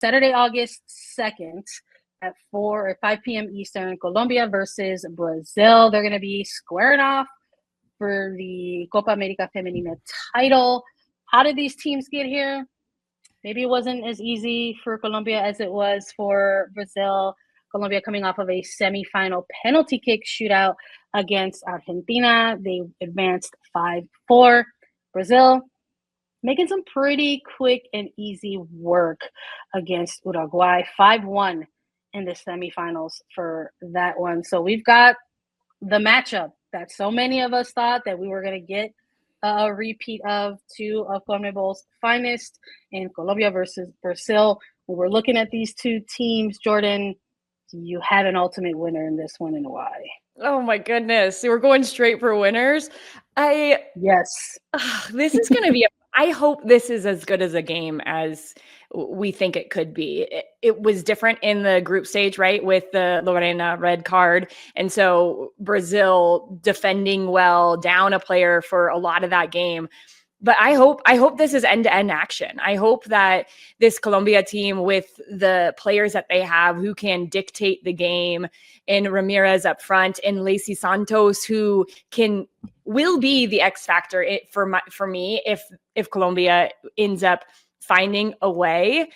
Saturday, August 2nd at 4 or 5 p.m. Eastern, Colombia versus Brazil. They're going to be squaring off for the Copa América Femenina title. How did these teams get here? Maybe it wasn't as easy for Colombia as it was for Brazil. Colombia coming off of a semifinal penalty kick shootout against Argentina. They advanced 5-4. Brazil making some pretty quick and easy work against Uruguay. 5-1 in the semifinals for that one. So we've got the matchup that so many of us thought that we were going to get a repeat of two of CONMEBOL's finest in Colombia versus Brazil. When we're looking at these two teams, Jordan, you have an ultimate winner in this one and why? Oh my goodness. So we're going straight for winners. Yes. This is going to be, I hope this is as good as a game as we think it could be. It was different in the group stage, right? With the Lorena red card. And so Brazil defending well, down a player for a lot of that game. But I hope this is end-to-end action. I hope that this Colombia team, with the players that they have who can dictate the game, and Ramirez up front, and Lacey Santos, who will be the X factor for me if Colombia ends up finding a way.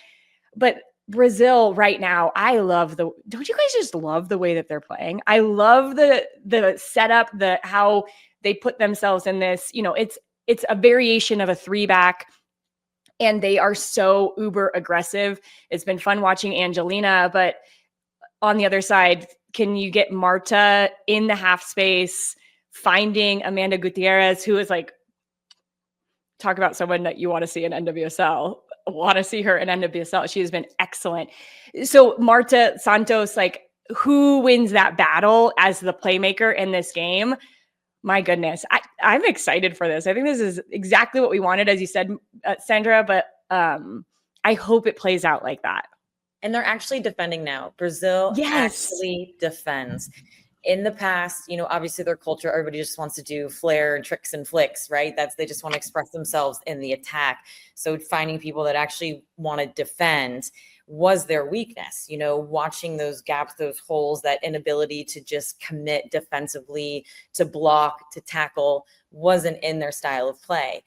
But Brazil right now, don't you guys just love the way that they're playing? I love the setup, how they put themselves in this, it's a variation of a 3-back, and they are so uber aggressive. It's been fun watching Angelina, but on the other side, can you get Marta in the half space, finding Amanda Gutierrez, who is like, talk about someone that you want to see in NWSL. Want to see her in NWSL. She has been excellent. So Marta Santos, like, who wins that battle as the playmaker in this game? My goodness, I'm excited for this. I think this is exactly what we wanted, as you said, Sandra, but I hope it plays out like that. And they're actually defending now. Brazil actually defends. In the past, obviously their culture, everybody just wants to do flair and tricks and flicks, right? They just want to express themselves in the attack. So finding people that actually want to defend was their weakness, watching those gaps, those holes, that inability to just commit defensively, to block, to tackle, wasn't in their style of play.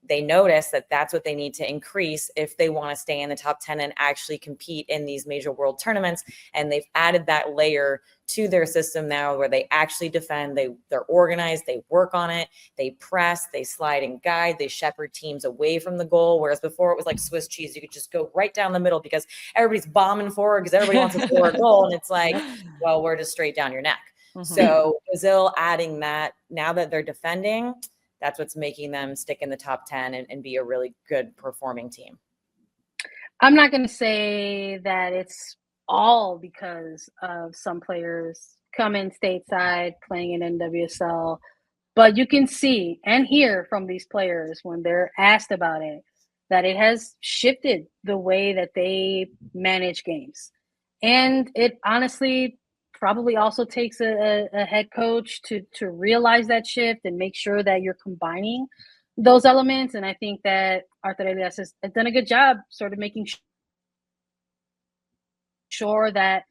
They notice that that's what they need to increase if they want to stay in the top 10 and actually compete in these major world tournaments. And they've added that layer to their system now where they actually defend, they're organized, they work on it, they press, they slide and guide, they shepherd teams away from the goal. Whereas before it was like Swiss cheese, you could just go right down the middle because everybody's bombing forward because everybody wants to score a goal. And it's like, well, we're just straight down your neck. Mm-hmm. So Brazil adding that, now that they're defending, that's what's making them stick in the top 10 and be a really good performing team. I'm not going to say that it's all because of some players coming stateside, playing in NWSL, but you can see and hear from these players when they're asked about it, that it has shifted the way that they manage games. And it honestly probably also takes a head coach to realize that shift and make sure that you're combining those elements. And I think that Arthur Elias has done a good job sort of making sure that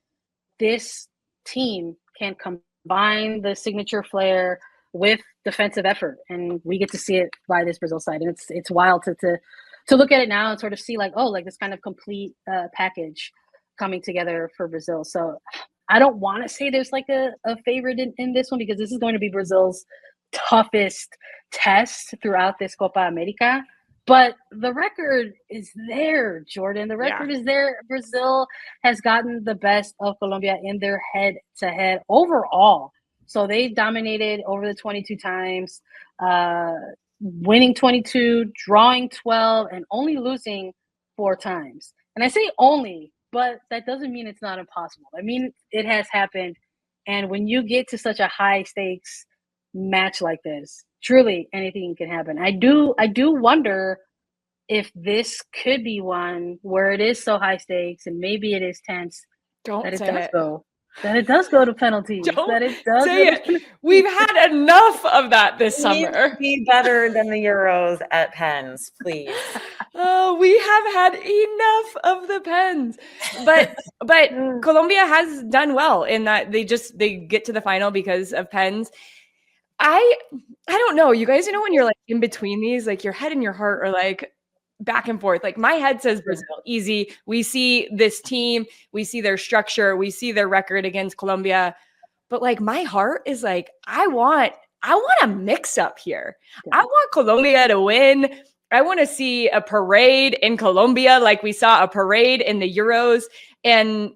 this team can combine the signature flair with defensive effort. And we get to see it by this Brazil side. And it's wild to look at it now and sort of see this kind of complete package coming together for Brazil. So I don't want to say there's like a favorite in this one, because this is going to be Brazil's toughest test throughout this Copa América. But the record is there, Jordan. The record is there. Brazil has gotten the best of Colombia in their head-to-head overall. So they dominated over the 22 times, winning 22, drawing 12, and only losing 4 times. And I say only, but that doesn't mean it's not impossible. I mean, it has happened. And when you get to such a high-stakes match like this, truly anything can happen. I do wonder if this could be one where it is so high stakes and maybe it is tense that it does go That it does go to penalties. Don't that it does say it. We've had enough of that this summer. Be better than the Euros at pens, please. Oh, we have had enough of the pens. But Colombia has done well in that they get to the final because of pens. I don't know. You guys know when you're like in between these, like your head and your heart are like back and forth. Like my head says Brazil, easy. We see this team, we see their structure, we see their record against Colombia. But like my heart is like, I want a mix up here. I want Colombia to win. I want to see a parade in Colombia like we saw a parade in the Euros. And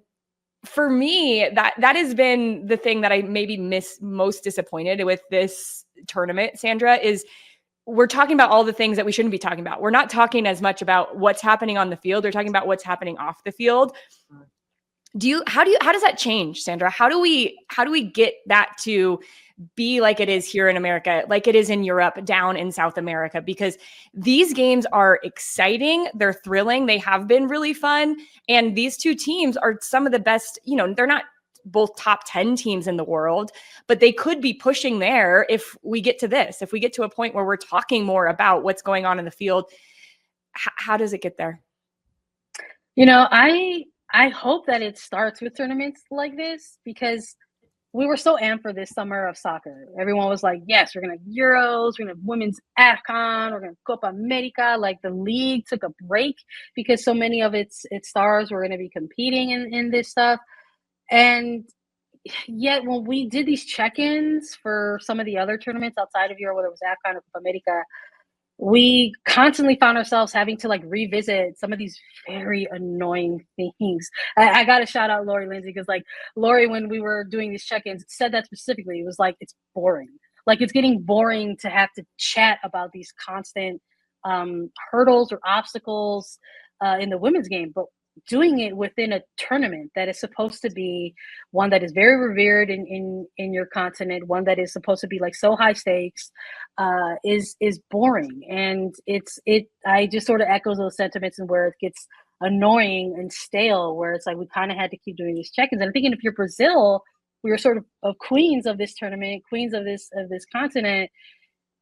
for me, that has been the thing that I maybe most disappointed with this tournament, Sandra, is we're talking about all the things that we shouldn't be talking about. We're not talking as much about what's happening on the field. We're talking about what's happening off the field. How does that change, Sandra? How do we get that to be like it is here in America, like it is in Europe, down in South America? Because these games are exciting. They're thrilling. They have been really fun. And these two teams are some of the best, they're not both top 10 teams in the world, but they could be pushing there if we get to this, if we get to a point where we're talking more about what's going on in the field. How does it get there? I hope that it starts with tournaments like this, because we were so amped for this summer of soccer. Everyone was like, yes, we're going to have Euros, we're going to have women's AFCON, we're going to have Copa America. Like the league took a break because so many of its stars were going to be competing in this stuff. And yet when we did these check-ins for some of the other tournaments outside of Euro, whether it was AFCON or Copa America, we constantly found ourselves having to like revisit some of these very annoying things. I got to shout out Lori Lindsay, because like Lori, when we were doing these check-ins, said that specifically. It was like, it's boring. Like it's getting boring to have to chat about these constant hurdles or obstacles in the women's game. But doing it within a tournament that is supposed to be one that is very revered in your continent, one that is supposed to be like so high stakes, is boring. And I just sort of echoes those sentiments, and where it gets annoying and stale, where it's like we kind of had to keep doing these check-ins. And I'm thinking, if you're Brazil, we were sort of queens of this tournament, queens of this continent,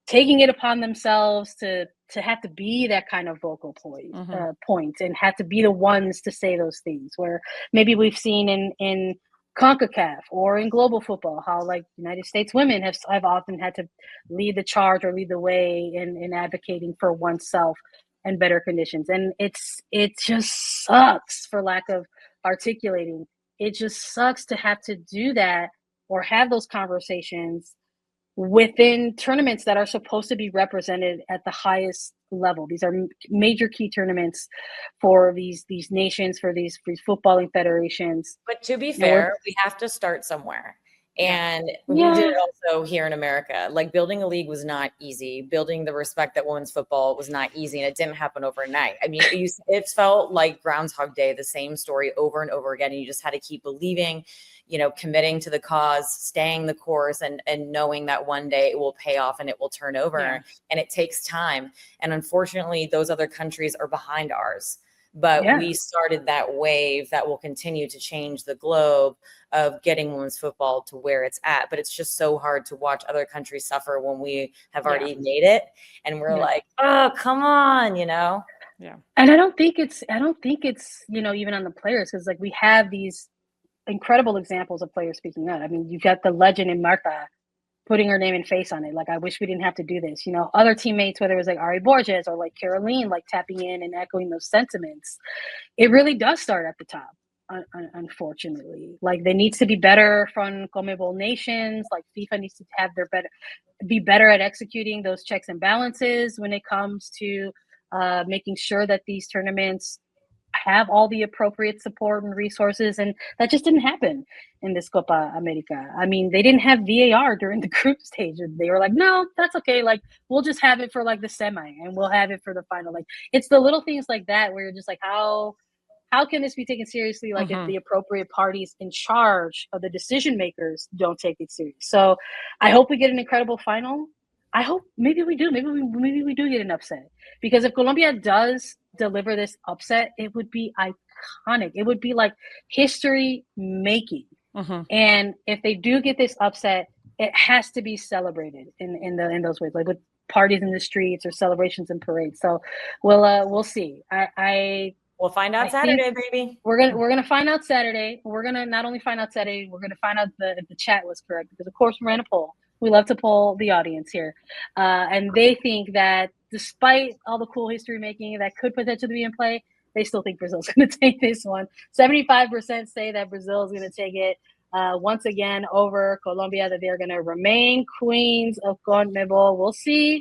taking it upon themselves to have to be that kind of vocal point, and have to be the ones to say those things, where maybe we've seen in CONCACAF or in global football, how like United States women have often had to lead the charge or lead the way in advocating for oneself and better conditions. And it just sucks, for lack of articulating. It just sucks to have to do that or have those conversations within tournaments that are supposed to be represented at the highest level. These are major key tournaments for these nations, for these footballing federations. But to be fair, we have to start somewhere. And we did it also here in America. Like building a league was not easy. Building the respect that women's football was not easy. And it didn't happen overnight. I mean, it felt like Groundhog Day, the same story over and over again. And you just had to keep believing, committing to the cause, staying the course, and knowing that one day it will pay off and it will turn over. Yeah. And it takes time. And unfortunately, those other countries are behind ours. But we started that wave that will continue to change the globe of getting women's football to where it's at. But it's just so hard to watch other countries suffer when we have already made it. And we're like, oh, come on, Yeah. And I don't think it's, even on the players, because like we have these incredible examples of players speaking out. I mean, you've got the legend in Marta putting her name and face on it. Like, I wish we didn't have to do this. Other teammates, whether it was like Ari Borges or like Caroline, like tapping in and echoing those sentiments. It really does start at the top, unfortunately. Like, there needs to be better from CONMEBOL nations. Like, FIFA needs to be better at executing those checks and balances when it comes to making sure that these tournaments have all the appropriate support and resources. And that just didn't happen in this Copa America. I mean, they didn't have VAR during the group stage. They were like, no, that's okay. Like, we'll just have it for like the semi, and we'll have it for the final. Like, it's the little things like that where you're just like, how can this be taken seriously? Like, if the appropriate parties in charge of the decision makers don't take it serious. So I hope we get an incredible final. I hope maybe we do. Maybe we do get an upset, because if Colombia does deliver this upset, it would be iconic. It would be like history making. And if they do get this upset, it has to be celebrated in those ways, like with parties in the streets or celebrations and parades. So we'll see. We'll find out Saturday, baby. We're gonna find out Saturday. We're gonna not only find out Saturday, we're gonna find out if the chat was correct, because of course we ran a poll. We love to poll the audience here, and they think that despite all the cool history making that could potentially be in play, they still think Brazil's going to take this one. 75% say that Brazil is going to take it once again over Colombia, that they're going to remain queens of CONMEBOL. We'll see.